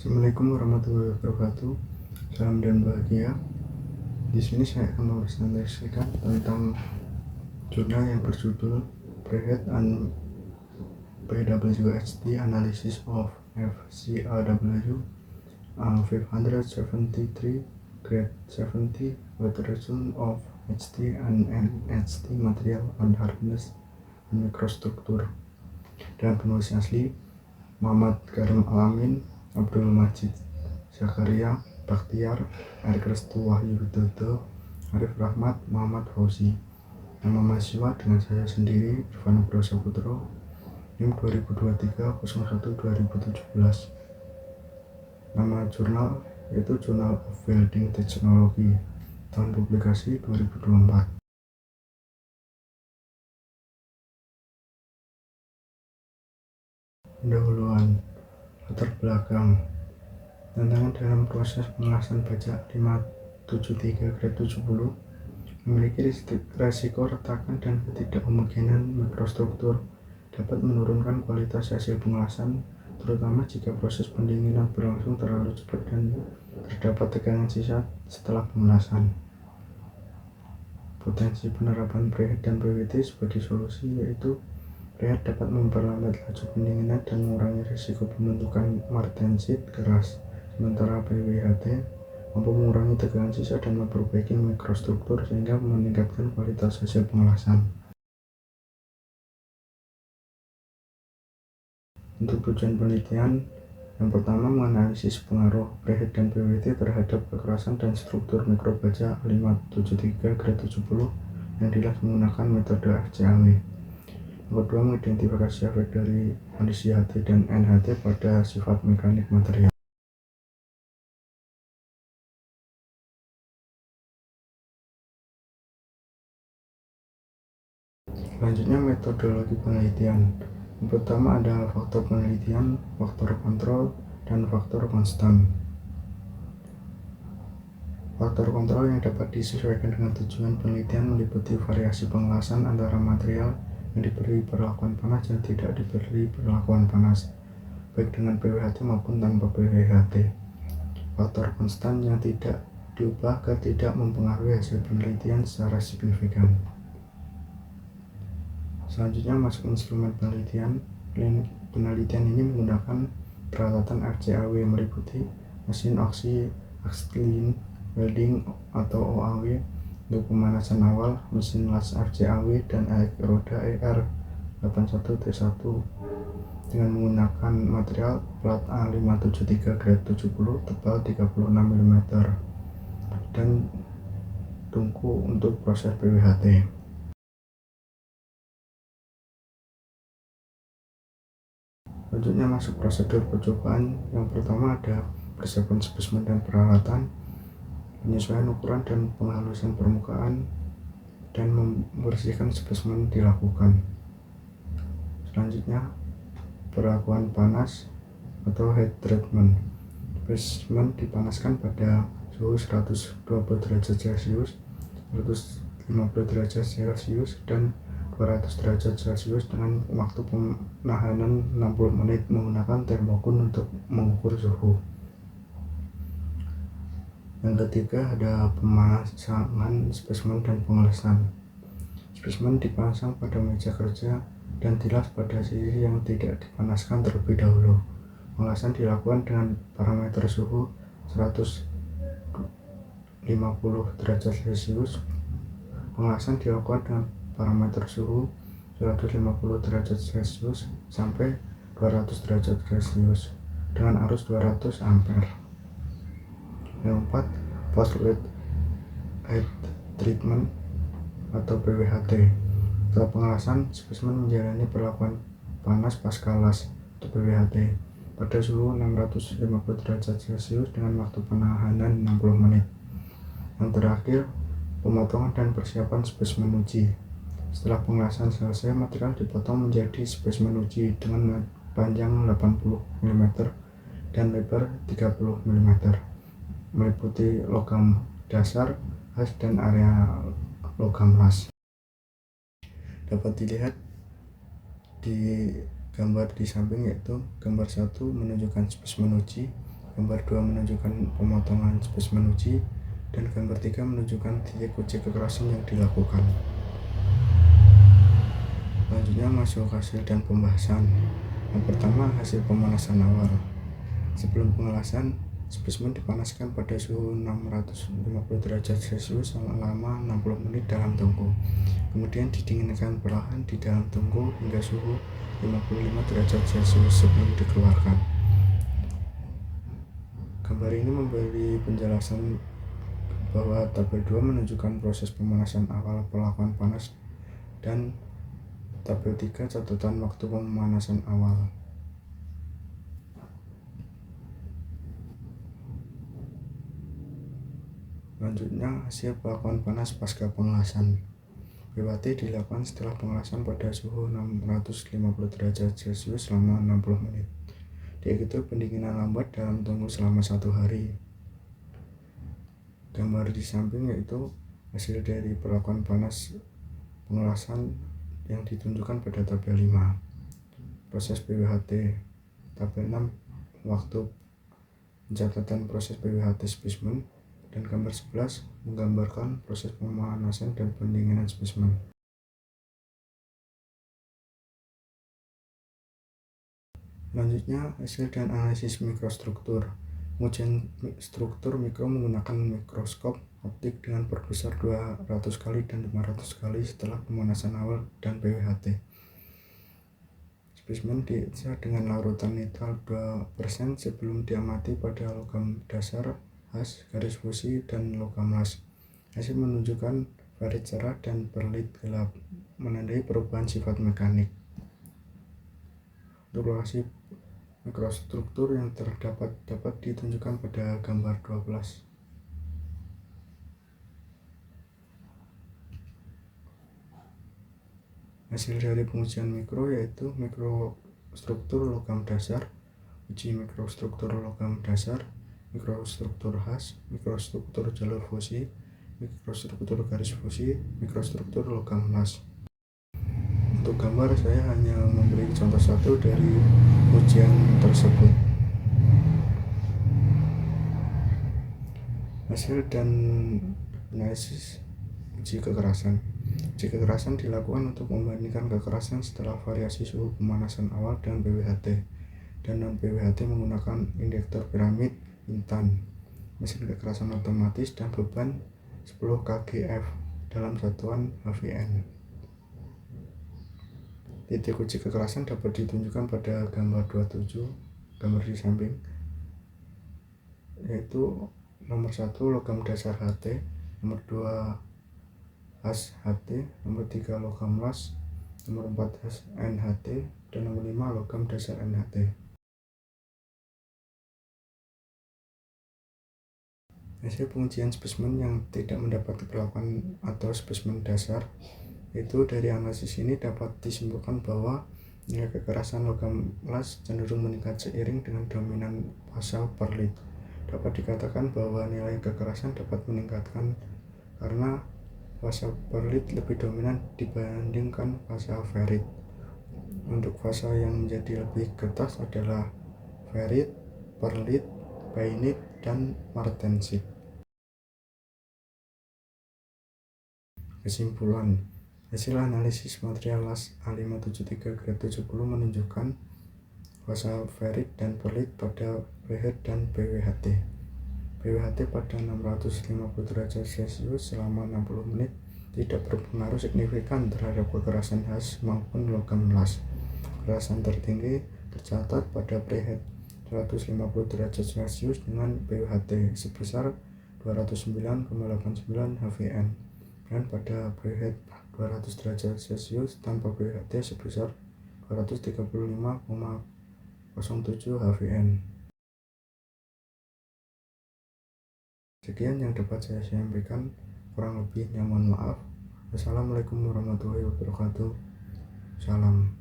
Assalamualaikum warahmatullahi wabarakatuh. Salam dan bahagia. Di sini saya akan mempresentasikan tentang jurnal yang berjudul Brehet and PWHT Analysis of FCAW 573 Grade 70 with result of HT and NHT material on hardness and microstructure. Dan penulis asli Muhammad Karim Alamin, Abdul Majid Zakaria, Baktiar, Erik Restu Wahyu Widodo, Arif Rahmat, Muhammad Fauzi. Nama mahasiswa dengan saya sendiri, Irfan Nugroho Saputro, NIM 2023-01-2017. Nama jurnal yaitu Journal of Welding Technology, tahun publikasi 2024. Pendahuluan, latar belakang. Tantangan dalam proses pengelasan baja 573 grade 70 memiliki resiko retakan dan ketidakhomogenan mikrostruktur, dapat menurunkan kualitas hasil pengelasan, terutama jika proses pendinginan berlangsung terlalu cepat dan terdapat tegangan sisa setelah pengelasan. Potensi penerapan preheat dan PWT sebagai solusi yaitu preheat dapat memperlambat laju pendinginan dan mengurangi risiko pembentukan martensit keras, sementara PWHT mampu mengurangi tegangan sisa dan memperbaiki mikrostruktur sehingga meningkatkan kualitas hasil pengelasan. Untuk tujuan penelitian, yang pertama menganalisis pengaruh preheat dan PWT terhadap kekerasan dan struktur mikrobaja 573 grade 70 yang dilas menggunakan metode FCAW. Yang kedua, mengidentifikasi efek dari kondisi HT dan NHT pada sifat mekanik material. Selanjutnya, metodologi penelitian. Yang pertama adalah faktor penelitian, faktor kontrol, dan faktor konstan. Faktor kontrol yang dapat disesuaikan dengan tujuan penelitian meliputi variasi pengelasan antara material yang diberi perlakuan panas dan tidak diberi perlakuan panas, baik dengan PWHT maupun tanpa PWHT. Faktor konstan yang tidak diubah agar tidak mempengaruhi hasil penelitian secara signifikan. Selanjutnya masuk instrumen penelitian. Penelitian ini menggunakan peralatan FCAW meliputi mesin oxy-acetylene welding atau OAW untuk pemanasan awal, mesin las FCAW, dan elektroda ER81T1 dengan menggunakan material plat A573 grade 70 tebal 36 mm dan tungku untuk proses PWHT. Selanjutnya masuk prosedur percobaan. Yang pertama ada persiapan spesimen dan peralatan, penyesuaian ukuran dan penghalusan permukaan, dan membersihkan spesimen dilakukan. Selanjutnya perlakuan panas atau heat treatment. Spesimen dipanaskan pada suhu 120 derajat Celcius, 150 derajat Celcius, dan 200 derajat Celcius dengan waktu penahanan 60 menit menggunakan termogun untuk mengukur suhu. Yang ketiga ada pemasangan spesimen dan pengelasan. Spesimen dipasang pada meja kerja dan dilas pada sisi yang tidak dipanaskan terlebih dahulu. Pengelasan dilakukan dengan parameter suhu 150 derajat Celcius. Pengelasan dilakukan dengan parameter suhu 150 derajat Celcius sampai 200 derajat Celcius dengan arus 200 ampere. Yang keempat, post-wet heat treatment atau PWHT. Setelah pengelasan, spesimen menjalani perlakuan panas pasca las atau PWHT pada suhu 650 derajat Celcius dengan waktu penahanan 60 menit. Yang terakhir, pemotongan dan persiapan spesimen uji. Setelah pengelasan selesai, material dipotong menjadi spesimen uji dengan panjang 80 mm dan lebar 30 mm, meliputi logam dasar, khas, dan area logam las. Dapat dilihat di gambar di samping, yaitu gambar 1 menunjukkan spesimen uji, Gambar 2 menunjukkan pemotongan spesimen uji, dan gambar 3 menunjukkan titik uji kekerasan yang dilakukan. Selanjutnya masuk hasil dan pembahasan. Yang pertama, hasil pemanasan awal. Sebelum pengelasan, spesimen dipanaskan pada suhu 650 derajat Celcius selama 60 menit dalam tungku. Kemudian didinginkan perlahan di dalam tungku hingga suhu 55 derajat Celcius sebelum dikeluarkan. Gambar ini memberi penjelasan bahwa tabel 2 menunjukkan proses pemanasan awal perlakuan panas, dan tabel 3 catatan waktu pemanasan awal. Selanjutnya, hasil pelakuan panas pasca pengelasan. PWT dilakukan setelah pengelasan pada suhu 650 derajat Celcius selama 60 menit. Diikuti pendinginan lambat dalam tungku selama 1 hari. Gambar di samping yaitu hasil dari perlakuan panas pengelasan yang ditunjukkan pada tabel 5. Proses PWHT. Tabel 6 waktu pencatatan proses PWHT spesimen, dan gambar 11 menggambarkan proses pemanasan dan pendinginan spesimen. Selanjutnya, hasil dan analisis mikrostruktur. Pengujian struktur mikro menggunakan mikroskop optik dengan perbesar 200 kali dan 500 kali setelah pemanasan awal dan PWHT. Spesimen dietsa dengan larutan nitral 2% sebelum diamati pada logam dasar, khas, garis fusi, dan logam las. Hasil menunjukkan ferit cerah dan perlit gelap, menandai perubahan sifat mekanik. Untuk lokasi mikrostruktur yang terdapat dapat ditunjukkan pada gambar 12. Hasil dari pengujian mikro yaitu mikrostruktur logam dasar, uji mikrostruktur logam dasar, mikrostruktur khas, mikrostruktur jalur fusi, mikrostruktur garis fusi, mikrostruktur logam las. Untuk gambar saya hanya memberi contoh satu dari ujian tersebut. Hasil dan analisis uji kekerasan. Uji kekerasan dilakukan untuk membandingkan kekerasan setelah variasi suhu pemanasan awal dan PWHT, dan non-PWHT menggunakan indikator piramid Intan, mesin kekerasan otomatis, dan beban 10 kgf dalam satuan HVN. Titik uji kekerasan dapat ditunjukkan pada gambar 27, gambar di samping, yaitu nomor 1 logam dasar HT, nomor 2 khas HT, nomor 3 logam las, nomor 4 khas NHT, dan nomor 5 logam dasar NHT. Hasil pengujian spesimen yang tidak mendapat perlakuan atau spesimen dasar, itu dari analisis ini dapat disimpulkan bahwa nilai kekerasan logam las cenderung meningkat seiring dengan dominan fasa perlit. Dapat dikatakan bahwa nilai kekerasan dapat meningkatkan karena fasa perlit lebih dominan dibandingkan fasa ferit. Untuk fasa yang menjadi lebih kertas adalah ferit, perlit, bainit, dan martensit. Kesimpulan, hasil analisis material las A573 grade 70 menunjukkan fasa ferit dan perlit pada PH dan PWHT. PWHT pada 650 derajat Celcius selama 60 menit tidak berpengaruh signifikan terhadap kekerasan khas maupun logam las. Kekerasan tertinggi tercatat pada preheat 150 derajat Celcius dengan PWHT sebesar 209,89 HVN, dan pada preheat 200 derajat Celcius tanpa PWHT sebesar 235,07 HVN. Sekian yang dapat saya sampaikan, kurang lebihnya mohon maaf. Wassalamualaikum warahmatullahi wabarakatuh. Salam.